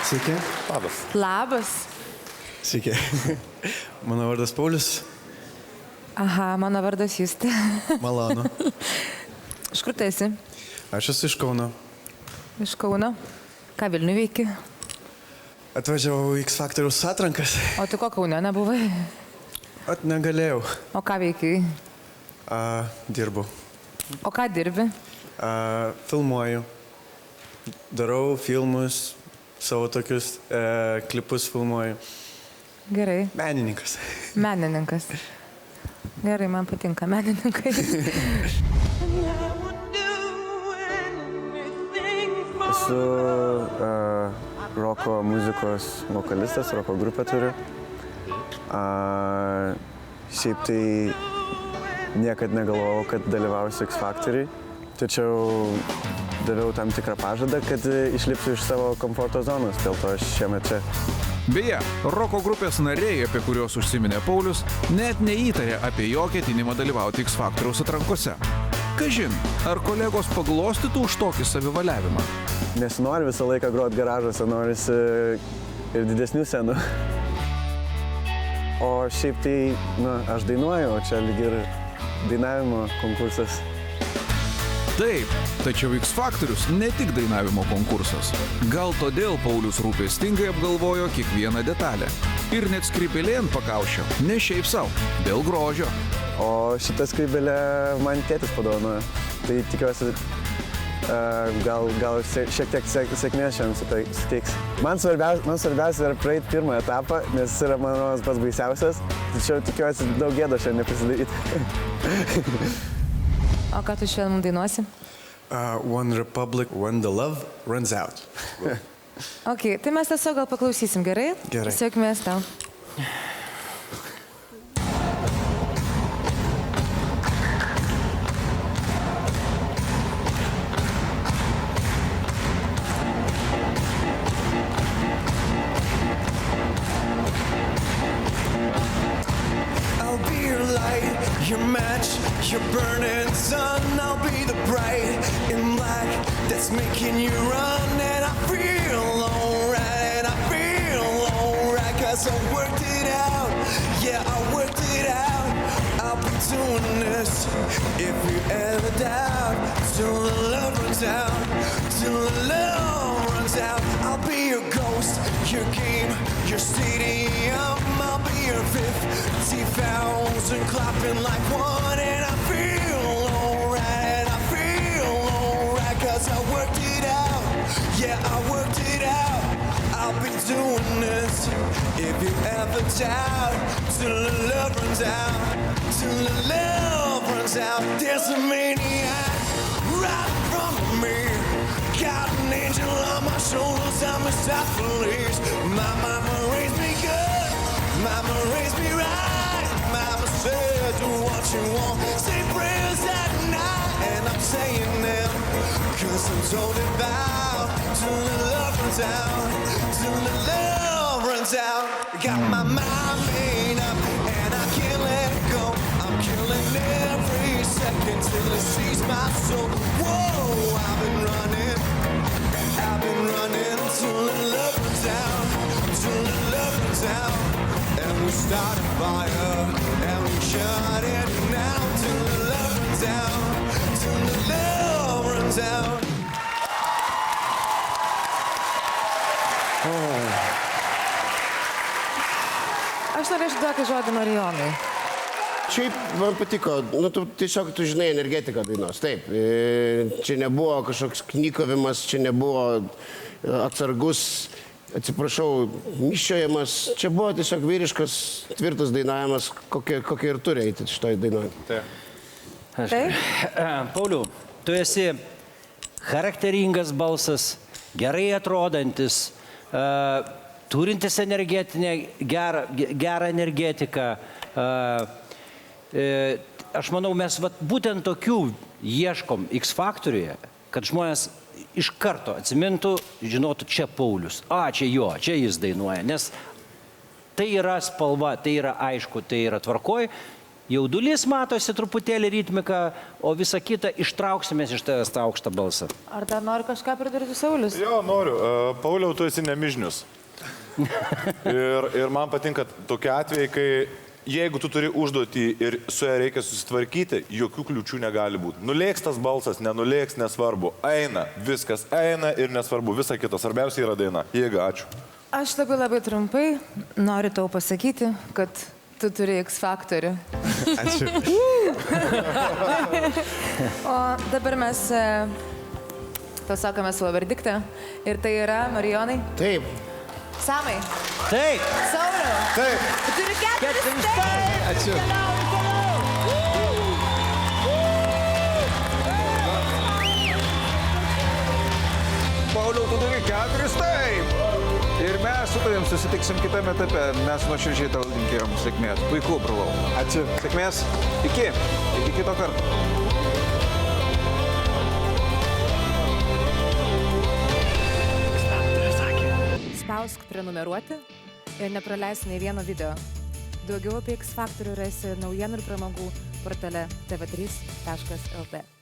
Sveiki. Labas. Labas. Sveiki. Mano vardas Paulius. Aha, mano vardas Justė. Malonu. Iš kur tu esi? Aš esu iš Kauno. Iš Kauno. Ką Vilnių veiki? Atvažiavau į X Factoriaus atrankas. O tu ko Kaune nebuvai? At negalėjau. O ką veikiai? Dirbu. O ką dirbi? Filmuoju. Darau filmus, savo tokius klipus filmuoju. Gerai. Menininkas. Menininkas. Gerai, man patinka menininkai. Esu roko muzikos vokalistas, roko grupę turiu. Šiaip tai niekad negalvojau, kad dalyvausiu X Factoriui, tačiau daviau tam tikrą pažadą, kad išlipsiu iš savo komforto zonos, dėl to aš šiemet čia. Beje, roko grupės nariai, apie kuriuos užsiminė Paulius, net neįtarė apie jo ketinimą dalyvauti X Factoriaus atrankose. Kažin, ar kolegos paglostytų už tokį savivaliavimą? Nesinori visą laiką groti garažuose, norisi ir didesnių scenų. O šiaip tai, aš dainuoju, o čia lyg ir dainavimo konkursas. Taip, tačiau X Factorius ne tik dainavimo konkursas. Gal todėl Paulius rūpestingai apgalvojo kiekvieną detalę. Ir net skrybėlė ant pakaušio, ne šiaip savo, dėl grožio. O šitą skrybėlę man tėtis padovanojo. Tai tikiuosi, gal šiek tiek sėkmės šiandien suteiks. Man svarbiausia yra praeiti pirmą etapą, nes jis yra mano pats baisiausias. Tačiau tikiuosi daug gėdo šiandien neprisidaryti. O ką tu šiandien dainuosi? One Republic, When the Love Runs Out. Ok, tai mes tiesiog gal paklausysim, gerai? Gerai. Sėkmės tau. I'll be your light, your match, your burning sun. I'll be the bright in black that's making you run. And I feel alright, and I feel alright, 'cause I worked it out. Yeah, I worked it out. I'll be doing this if you ever doubt. Till the love runs out, till the love runs out. I'll be your ghost, your game, your stadium. I'll be your 50,000 clapping like one. And I feel alright, and I feel alright, 'cause I worked it out. Yeah, I worked it out. I'll be doing this if you ever doubt. Till the love runs out, till the love runs out. There's a maniac right in front of me. Got an angel on my shoulders, I'm a stop police. My mama raised me good, mama raised me right. Mama said do what you want, say prayers at night. And I'm saying them, 'cause I'm told about. Till the love runs out, till the love runs out. Got my mind made up and I can't let it go. I'm killing every second till it sees my soul. Whoa, I've been running till the love runs out, till the love runs out. And we start a fire and we shut it down till the love runs out, till the love runs out. Aš norėčiau duoti žodį Marijonai. Šiaip man patiko, tiesiog tu žinai energetiką dainos, taip. Čia nebuvo kažkoks knikovimas, čia nebuvo atsargus, atsiprašau, miščiojimas. Čia buvo tiesiog vyriškas, tvirtas dainavimas, kokia ir turi eiti šitoj dainoj. Taip? Pauliau, tu esi charakteringas balsas, gerai atrodantis, turintis gerą energetiką. Aš manau, mes būtent tokių ieškom X Factoriuje, kad žmonės iš karto atsimintų, žinotų, čia Paulius, čia jo, čia jis dainuoja, nes tai yra spalva, tai yra aišku, tai yra tvarkoj jaudulys matosi truputėlį ritmika, o visą kitą ištrauksime iš tavęs tą aukštą balsą. Ar dar nori kažką pridurti, Saulius? Jo, noriu. Pauliau, tu esi nemižnius. ir man patinka tokie atvejai, kai jeigu tu turi užduotį ir su ją reikia susitvarkyti, jokių kliūčių negali būti. Nulėks tas balsas, nenulėks, nesvarbu. Eina, viskas eina ir nesvarbu. Visa kita. Svarbiausia yra daina. Jėga, ačiū. Aš labai trumpai noriu tau pasakyti, kad tu turi X faktorių. Ačiū. O dabar mes pasakome savo verdiktą. Ir tai yra, Marijonai, Taip. Samai, Taip, Sauliau, Taip. turi 4 keturis taip. taip. Ačiū. Pauliau, tu turi 4 taip. Ir mes su tavim susitiksim kitame etape. Mes nuoširdžiai tau linkėjom sėkmės. Puiku, brolau. Ačiū. Sėkmės. Iki kito karto. Spausk prenumeruoti ir nepraleisk nei vieno video. Daugiau apie X faktorių rasi naujienų ir pramogų portale tv3.lt.